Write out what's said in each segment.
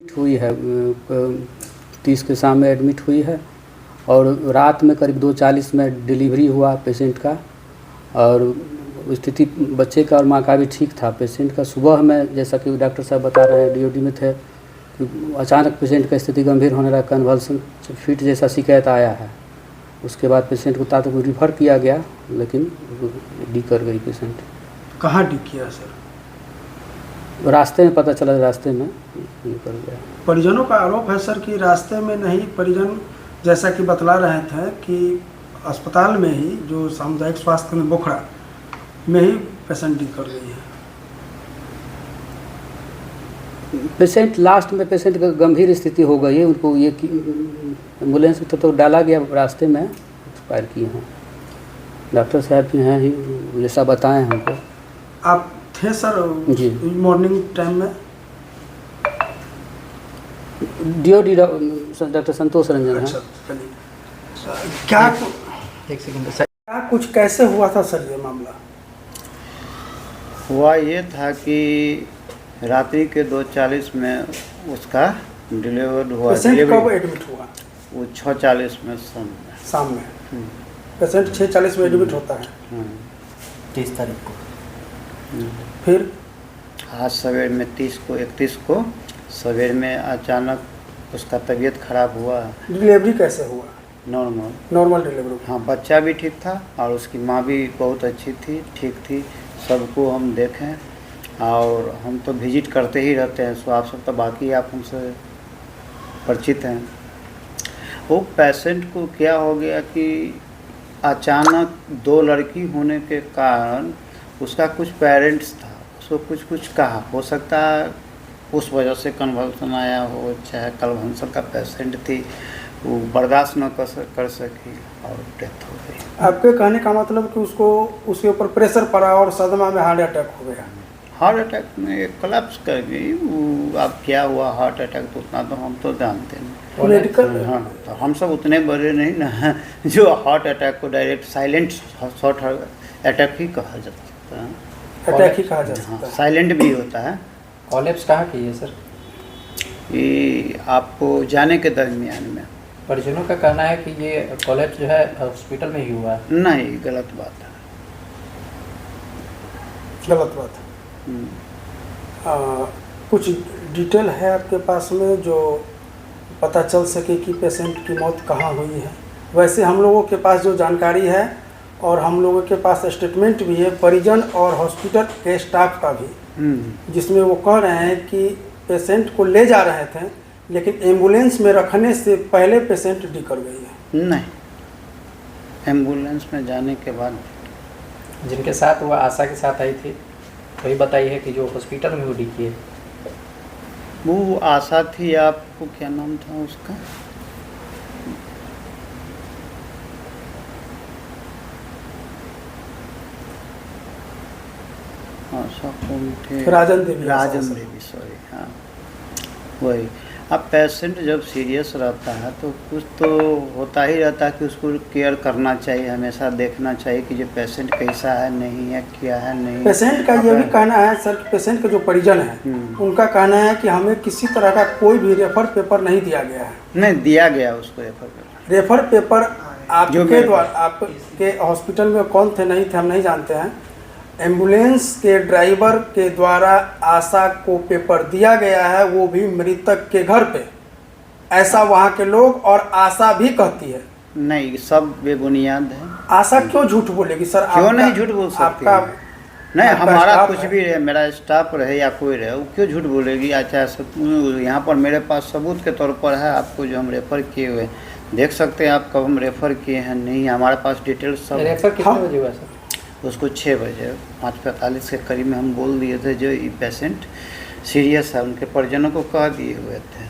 हुई है 30 के शाम में एडमिट हुई है और रात में करीब 2:40 में डिलीवरी हुआ पेशेंट का। और स्थिति बच्चे का और माँ का भी ठीक था। पेशेंट का सुबह में, जैसा कि डॉक्टर साहब बता रहे हैं, डीओडी में थे, अचानक पेशेंट का स्थिति गंभीर होने लगा, कन्वल्सन फिट जैसा शिकायत आया है। उसके बाद पेशेंट को तात्कालिक रिफ़र किया गया, लेकिन डी कर गई पेशेंट। कहाँ डी किया सर? रास्ते में पता चला, रास्ते में निकल गया। परिजनों का आरोप है सर कि रास्ते में नहीं, परिजन जैसा कि बतला रहे थे कि अस्पताल में ही, जो सामुदायिक स्वास्थ्य में बोखड़ा में ही पेशेंट डी कर गई है। पेशेंट लास्ट में पेशेंट का गंभीर स्थिति हो गई है, उनको ये एम्बुलेंस तो डाला गया, रास्ते में एक्सपायर किए हैं। डॉक्टर साहब भी हैं ही, जैसा बताएं हमको। आप थे सर जी मॉर्निंग टाइम में? डीओडी डॉक्टर संतोष रंजन है। अच्छा, क्या एक सेकंड सर। क्या कुछ कैसे हुआ था सर ये मामला? हुआ ये था कि रात्रि के 2:40 में उसका डिलीवर हुआ। पेशेंट कब एडमिट हुआ? वो 6:40 में शाम में। पेशेंट 6:40 में एडमिट होता है 30 तारीख को। फिर आज सवेर में 31 को सवेर में अचानक उसका तबीयत खराब हुआ। डिलीवरी कैसे हुआ? Normal delivery? हाँ, बच्चा भी ठीक था और उसकी माँ भी बहुत अच्छी थी, ठीक थी। सबको हम देखें और हम तो विजिट करते ही रहते हैं, सो आप सब तो बाकी आप हमसे परिचित हैं। वो पेशेंट को क्या हो गया कि अचानक 2 लड़की होने के कारण उसका कुछ पेरेंट्स था, उसको कुछ कहा, हो सकता है उस वजह से कन्वल्सन आया हो, चाहे कन्वल्सन का पेशेंट थी, वो बर्दाश्त न कर सकी और डेथ हो गई। आपके कहने का मतलब कि उसको उसके ऊपर प्रेशर पड़ा और सदमा में हार्ट अटैक हो गया? हार्ट अटैक में कोलैप्स कर गई वो। अब क्या हुआ हार्ट अटैक, तो उतना तो हम तो जानते नहीं। मेडिकल हाँ, तो हम सब उतने बड़े नहीं ना जो हार्ट अटैक को डायरेक्ट साइलेंट शॉर्ट अटैक ही कहा जा सकता है। अटैक ही कहा जा सकता है। साइलेंट भी होता है। कोलैप्स कहाँ की है सर? ये आपको जाने के दरमियान में। परिजनों का कहना है कि ये कोलैप्स जो है हॉस्पिटल में ही हुआ है। नहीं, गलत बात है। गलत बात है। कुछ डिटेल है आपके पास में जो पता चल सके कि पेशेंट की मौत कहाँ हुई है? वैसे हम लोगों के पास जो जानकारी है और हम लोगों के पास स्टेटमेंट भी है परिजन और हॉस्पिटल के स्टाफ का भी, जिसमें वो कह रहे हैं कि पेशेंट को ले जा रहे थे, लेकिन एम्बुलेंस में रखने से पहले पेशेंट डी कर गई है। नहीं, एम्बुलेंस में जाने के बाद जिनके साथ वो आशा के साथ आई थी वही बताई है कि जो हॉस्पिटल में वो डी की है। वो आशा थी। आपको क्या नाम था उसका? आशा कौन थे? राजन देवी। सॉरी, हाँ वही। अब पेशेंट जब सीरियस रहता है तो कुछ तो होता ही रहता है कि उसको केयर करना चाहिए, हमेशा देखना चाहिए कि जो पेशेंट कैसा है, नहीं है, क्या है, नहीं। पेशेंट का ये भी कहना है सर, पेशेंट के जो परिजन है उनका कहना है कि हमें किसी तरह का कोई भी रेफर पेपर नहीं दिया गया है। नहीं दिया गया उसको रेफर पेपर आपके द्वारा, आपके हॉस्पिटल में कौन थे नहीं थे हम नहीं जानते हैं। एम्बुलेंस के ड्राइवर के द्वारा आशा को पेपर दिया गया है, वो भी मृतक के घर पे, ऐसा वहाँ के लोग और आशा भी कहती है। नहीं, सब बेबुनियाद है। आशा क्यों झूठ बोलेगी सर? क्यों नहीं झूठ बोल सकती? आपका नहीं, हमारा कुछ भी रहे, मेरा स्टाफ रहे या कोई रहे, वो क्यों झूठ बोलेगी? अच्छा, यहाँ पर मेरे पास सबूत के तौर पर है, आपको जो हम रेफ़र किए हुए देख सकते हैं आप, कब हम रेफ़र किए हैं। नहीं, हमारे पास डिटेल्स सब। रेफर कितने बजे हुआ सर? उसको 6 बजे 5:45 के करीब में हम बोल दिए थे जो ये पेशेंट सीरियस है, उनके परिजनों को कह दिए हुए थे।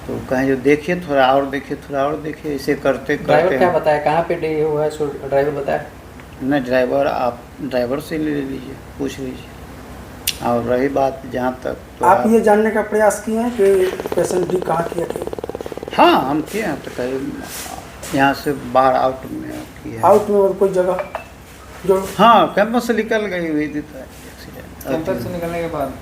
तो कहें जो देखिए थोड़ा और देखिए, थोड़ा और देखिए, इसे करते करते। ड्राइवर क्या बताया, कहाँ पे डे हुआ है? ड्राइवर बताया? नहीं, ड्राइवर आप ड्राइवर से ले लीजिए, पूछ लीजिए। और रही बात जहाँ तक, तो आप ये जानने का प्रयास किए हैं कि पेशेंट डी कहाँ किए थे? हाँ, हम किए हैं। तो कहीं यहाँ से बाहर आउट में किया। आउट में और कोई जगह जो? हाँ, कैंपस से निकल गई हुई थी। कैंपस से निकलने के बाद